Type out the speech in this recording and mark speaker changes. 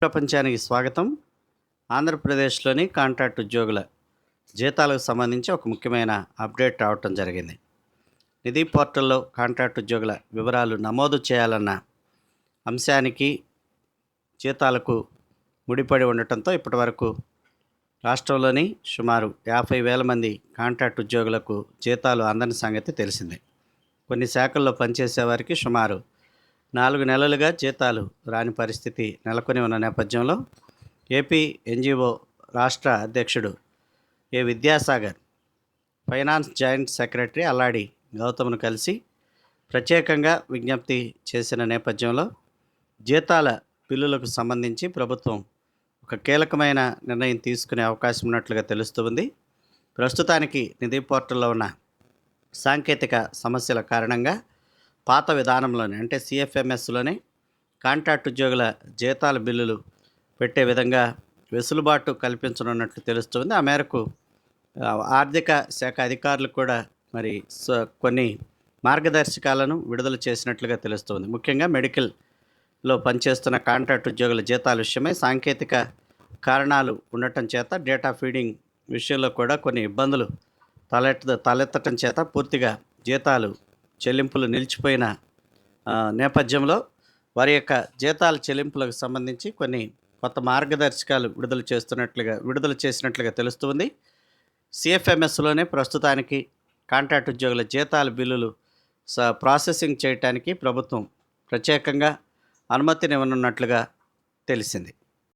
Speaker 1: ప్రపంచానికి స్వాగతం. ఆంధ్రప్రదేశ్లోని కాంట్రాక్ట్ ఉద్యోగుల జీతాలకు సంబంధించి ఒక ముఖ్యమైన అప్డేట్ రావటం జరిగింది. నిధి పోర్టల్లో కాంట్రాక్ట్ ఉద్యోగుల వివరాలు నమోదు చేయాలన్న అంశానికి జీతాలకు ముడిపడి ఉండటంతో ఇప్పటివరకు రాష్ట్రంలోని సుమారు 50,000 మంది కాంట్రాక్ట్ ఉద్యోగులకు జీతాలు అందని సంగతి తెలిసిందే. కొన్ని శాఖల్లో పనిచేసే వారికి సుమారు 4 నెలలుగా జీతాలు రాని పరిస్థితి నెలకొని ఉన్న నేపథ్యంలో ఏపీ ఎన్జిఓ రాష్ట్ర అధ్యక్షుడు విద్యాసాగర్ ఫైనాన్స్ జాయింట్ సెక్రటరీ అల్లాడి గౌతమ్ను కలిసి ప్రత్యేకంగా విజ్ఞప్తి చేసిన నేపథ్యంలో జీతాల బిల్లులకు సంబంధించి ప్రభుత్వం ఒక కీలకమైన నిర్ణయం తీసుకునే అవకాశం ఉన్నట్లుగా తెలుస్తుంది. ప్రస్తుతానికి నిధి పోర్టల్లో ఉన్న సాంకేతిక సమస్యల కారణంగా పాత విధానంలోనే అంటే సిఎఫ్ఎంఎస్లోనే కాంట్రాక్ట్ ఉద్యోగుల జీతాల బిల్లులు పెట్టే విధంగా వెసులుబాటు కల్పించనున్నట్లు తెలుస్తుంది. ఆ మేరకు ఆర్థిక శాఖ అధికారులు కూడా మరి కొన్ని మార్గదర్శకాలను విడుదల చేసినట్లుగా తెలుస్తుంది. ముఖ్యంగా మెడికల్లో పనిచేస్తున్న కాంట్రాక్ట్ ఉద్యోగుల జీతాల విషయమై సాంకేతిక కారణాలు ఉండటం చేత డేటా ఫీడింగ్ విషయంలో కూడా కొన్ని ఇబ్బందులు తలెత్తటం చేత పూర్తిగా జీతాలు చెల్లింపులు నిలిచిపోయిన నేపథ్యంలో వారి యొక్క జీతాల చెల్లింపులకు సంబంధించి కొన్ని కొత్త మార్గదర్శకాలు విడుదల చేసినట్లుగా తెలుస్తుంది. సిఎఫ్ఎంఎస్లోనే ప్రస్తుతానికి కాంట్రాక్ట్ ఉద్యోగుల జీతాల బిల్లులు ప్రాసెసింగ్ చేయడానికి ప్రభుత్వం ప్రత్యేకంగా అనుమతినివ్వనున్నట్లుగా తెలిసింది.